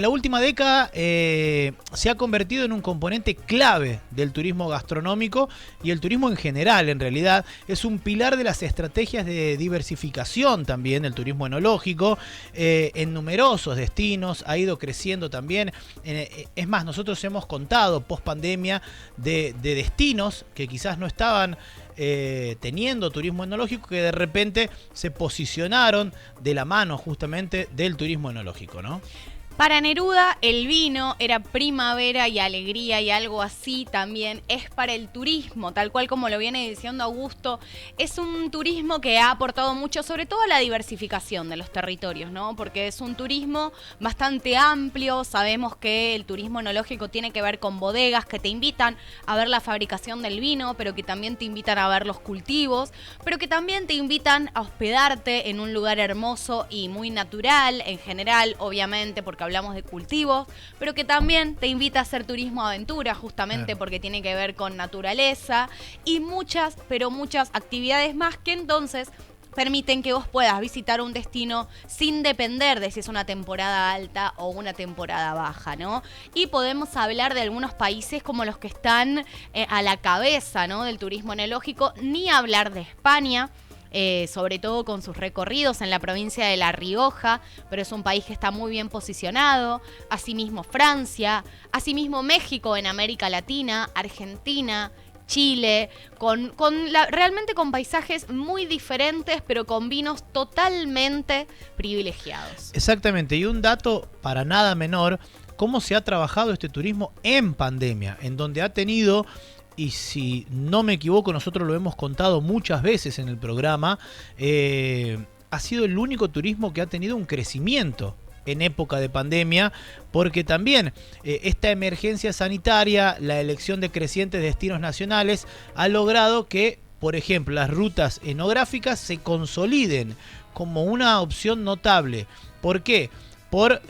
La última década se ha convertido en un componente clave del turismo gastronómico y el turismo en general, en realidad. Es un pilar de las estrategias de diversificación también del turismo enológico. En numerosos destinos ha ido creciendo también. Es más, nosotros hemos contado post pandemia de destinos que quizás no estaban teniendo turismo enológico, que de repente se posicionaron de la mano justamente del turismo enológico, ¿no? Para Neruda el vino era primavera y alegría, y algo así también es para el turismo, tal cual como lo viene diciendo Augusto. Es un turismo que ha aportado mucho, sobre todo a la diversificación de los territorios, ¿no? Porque es un turismo bastante amplio. Sabemos que el turismo enológico tiene que ver con bodegas que te invitan a ver la fabricación del vino, pero que también te invitan a ver los cultivos, pero que también te invitan a hospedarte en un lugar hermoso y muy natural en general, obviamente, porque hablamos de cultivos, pero que también te invita a hacer turismo aventura, justamente porque tiene que ver con naturaleza y muchas, pero muchas actividades más que entonces permiten que vos puedas visitar un destino sin depender de si es una temporada alta o una temporada baja, ¿no? Y podemos hablar de algunos países como los que están a la cabeza, ¿no?, del turismo enológico, ni hablar de España. Sobre todo con sus recorridos en la provincia de La Rioja, pero es un país que está muy bien posicionado. Asimismo Francia, asimismo México en América Latina, Argentina, Chile, realmente con paisajes muy diferentes, pero con vinos totalmente privilegiados. Exactamente, y un dato para nada menor, cómo se ha trabajado este turismo en pandemia, en donde ha tenido... Y si no me equivoco, nosotros lo hemos contado muchas veces en el programa, ha sido el único turismo que ha tenido un crecimiento en época de pandemia, porque también esta emergencia sanitaria, la elección de crecientes destinos nacionales, ha logrado que, por ejemplo, las rutas enográficas se consoliden como una opción notable. ¿Por qué? Por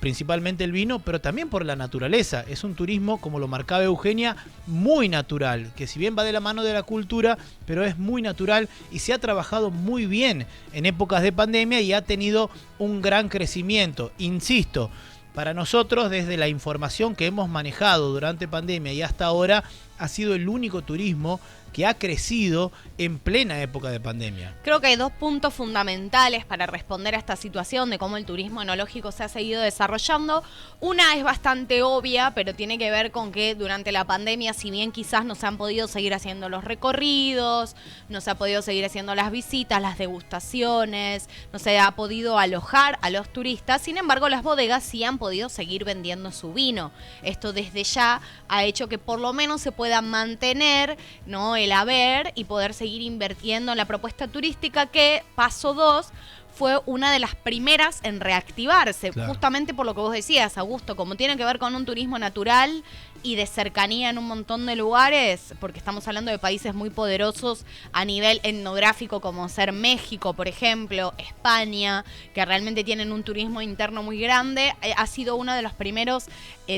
principalmente el vino, pero también por la naturaleza. Es un turismo, como lo marcaba Eugenia, muy natural, que si bien va de la mano de la cultura, pero es muy natural y se ha trabajado muy bien en épocas de pandemia y ha tenido un gran crecimiento. Insisto, para nosotros, desde la información que hemos manejado durante pandemia y hasta ahora, ha sido el único turismo que ha crecido en plena época de pandemia. Creo que hay dos puntos fundamentales para responder a esta situación de cómo el turismo enológico se ha seguido desarrollando. Una es bastante obvia, pero tiene que ver con que durante la pandemia, si bien quizás no se han podido seguir haciendo los recorridos, no se ha podido seguir haciendo las visitas, las degustaciones, no se ha podido alojar a los turistas, sin embargo las bodegas sí han podido seguir vendiendo su vino. Esto desde ya ha hecho que por lo menos se pueda mantener, ¿no?, el haber y poder seguir invirtiendo en la propuesta turística, que paso 2 fue una de las primeras en reactivarse, claro, justamente por lo que vos decías, Augusto, como tiene que ver con un turismo natural y de cercanía en un montón de lugares, porque estamos hablando de países muy poderosos a nivel etnográfico, como ser México, por ejemplo, España, que realmente tienen un turismo interno muy grande. Ha sido uno de los primeros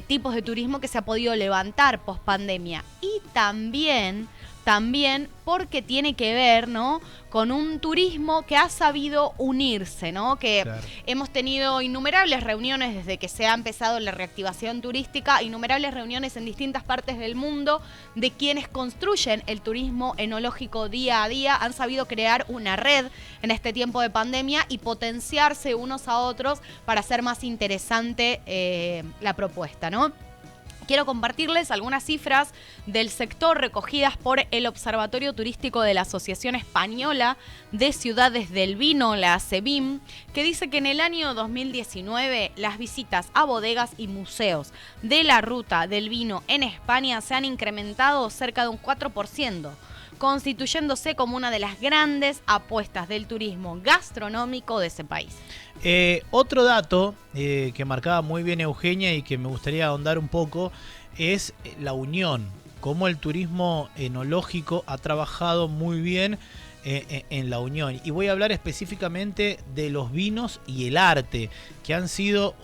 tipos de turismo que se ha podido levantar post pandemia. Y también porque tiene que ver, ¿no?, con un turismo que ha sabido unirse, ¿no? Que claro, hemos tenido innumerables reuniones desde que se ha empezado la reactivación turística, innumerables reuniones en distintas partes del mundo de quienes construyen el turismo enológico día a día, han sabido crear una red en este tiempo de pandemia y potenciarse unos a otros para hacer más interesante la propuesta, ¿no? Quiero compartirles algunas cifras del sector recogidas por el Observatorio Turístico de la Asociación Española de Ciudades del Vino, la ACEVIM, que dice que en el año 2019 las visitas a bodegas y museos de la ruta del vino en España se han incrementado cerca de un 4%, constituyéndose como una de las grandes apuestas del turismo gastronómico de ese país. Otro dato que marcaba muy bien Eugenia y que me gustaría ahondar un poco es la unión, cómo el turismo enológico ha trabajado muy bien en la unión. Y voy a hablar específicamente de los vinos y el arte, que han sido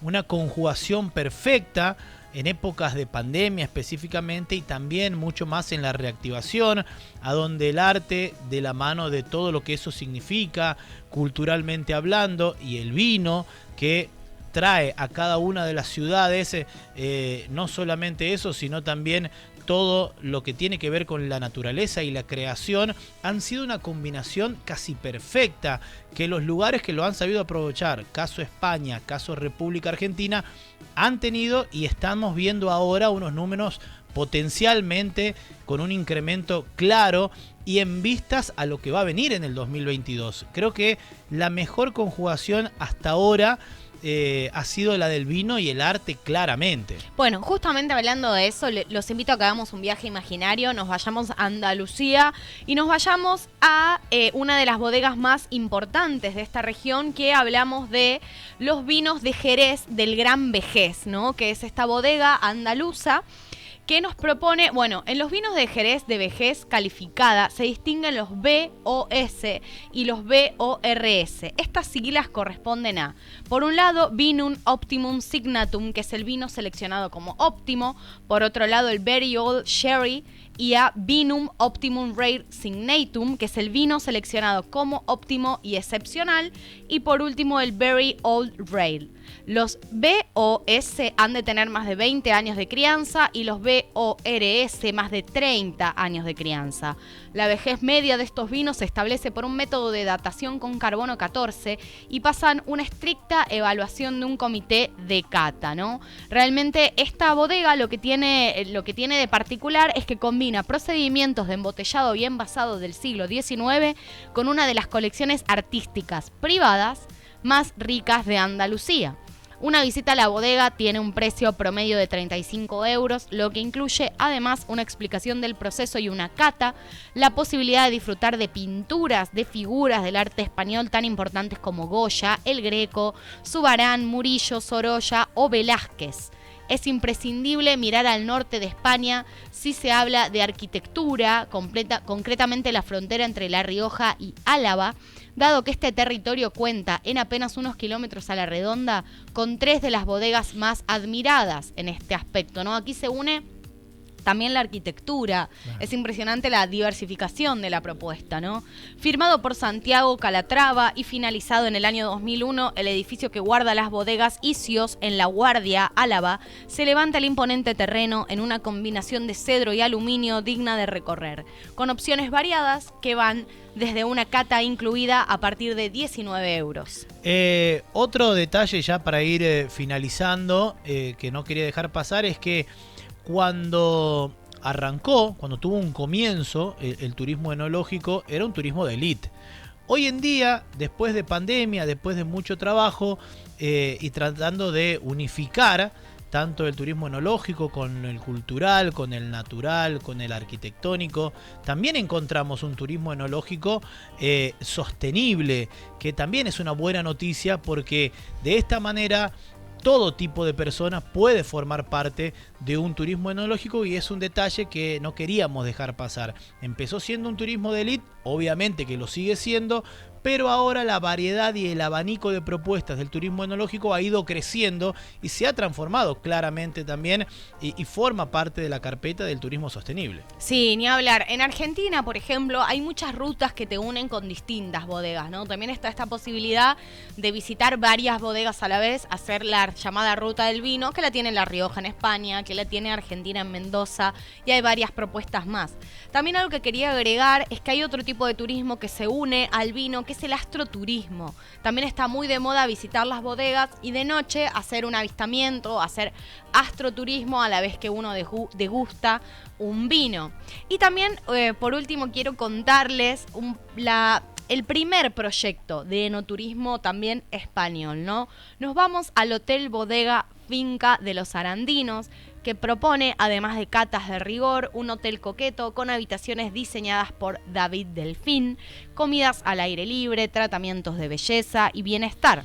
una conjugación perfecta en épocas de pandemia específicamente, y también mucho más en la reactivación, a donde el arte, de la mano de todo lo que eso significa culturalmente hablando, y el vino, que trae a cada una de las ciudades, no solamente eso, sino también todo lo que tiene que ver con la naturaleza y la creación, han sido una combinación casi perfecta, que los lugares que lo han sabido aprovechar, caso España, caso República Argentina, han tenido y estamos viendo ahora unos números potencialmente con un incremento claro y en vistas a lo que va a venir en el 2022. Creo que la mejor conjugación hasta ahora ha sido la del vino y el arte, claramente. Bueno, justamente hablando de eso, los invito a que hagamos un viaje imaginario, nos vayamos a Andalucía y nos vayamos a una de las bodegas más importantes de esta región, que hablamos de los vinos de Jerez del Gran Vejez, ¿no? Que es esta bodega andaluza que nos propone, bueno, en los vinos de Jerez de vejez calificada se distinguen los BOS y los BORS. Estas siglas corresponden a, por un lado, Vinum Optimum Signatum, que es el vino seleccionado como óptimo, por otro lado, el Very Old Sherry, y a Vinum Optimum Rare Signatum, que es el vino seleccionado como óptimo y excepcional, y por último el Very Old Rare. Los BOS han de tener más de 20 años de crianza y los BORS más de 30 años de crianza. La vejez media de estos vinos se establece por un método de datación con carbono 14 y pasan una estricta evaluación de un comité de cata, ¿no? Realmente esta bodega lo que tiene de particular es que combina procedimientos de embotellado y envasado del siglo XIX con una de las colecciones artísticas privadas más ricas de Andalucía. Una visita a la bodega tiene un precio promedio de 35 euros, lo que incluye además una explicación del proceso y una cata, la posibilidad de disfrutar de pinturas de figuras del arte español tan importantes como Goya, El Greco, Zurbarán, Murillo, Sorolla o Velázquez. Es imprescindible mirar al norte de España si se habla de arquitectura, concretamente la frontera entre La Rioja y Álava, dado que este territorio cuenta en apenas unos kilómetros a la redonda con 3 de las bodegas más admiradas en este aspecto, ¿no? Aquí se une también la arquitectura. Claro. Es impresionante la diversificación de la propuesta, ¿no? Firmado por Santiago Calatrava y finalizado en el año 2001, el edificio que guarda las bodegas Isios en La Guardia, Álava, se levanta el imponente terreno en una combinación de cedro y aluminio digna de recorrer, con opciones variadas que van desde una cata incluida a partir de 19 euros. Otro detalle ya para ir finalizando, que no quería dejar pasar, es que cuando tuvo un comienzo el turismo enológico, era un turismo de élite. Hoy en día, después de pandemia, después de mucho trabajo y tratando de unificar tanto el turismo enológico con el cultural, con el natural, con el arquitectónico, también encontramos un turismo enológico sostenible, que también es una buena noticia porque de esta manera todo tipo de personas puede formar parte de un turismo enológico y es un detalle que no queríamos dejar pasar. Empezó siendo un turismo de élite, obviamente que lo sigue siendo, pero ahora la variedad y el abanico de propuestas del turismo enológico ha ido creciendo y se ha transformado claramente también y forma parte de la carpeta del turismo sostenible. Sí, ni hablar. En Argentina, por ejemplo, hay muchas rutas que te unen con distintas bodegas, ¿no? También está esta posibilidad de visitar varias bodegas a la vez, hacer la llamada ruta del vino, que la tiene La Rioja en España, que la tiene Argentina en Mendoza, y hay varias propuestas más. También algo que quería agregar es que hay otro tipo de turismo que se une al vino, que es el astroturismo. También está muy de moda visitar las bodegas y de noche hacer un avistamiento, hacer astroturismo a la vez que uno degusta un vino. Y también, por último, quiero contarles el primer proyecto de enoturismo también español, ¿no? Nos vamos al Hotel Bodega Finca de los Arandinos, que propone, además de catas de rigor, un hotel coqueto con habitaciones diseñadas por David Delfín, comidas al aire libre, tratamientos de belleza y bienestar,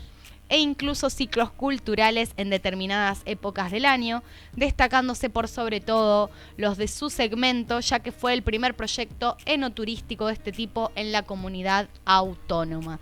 e incluso ciclos culturales en determinadas épocas del año, destacándose por sobre todo los de su segmento, ya que fue el primer proyecto enoturístico de este tipo en la comunidad autónoma.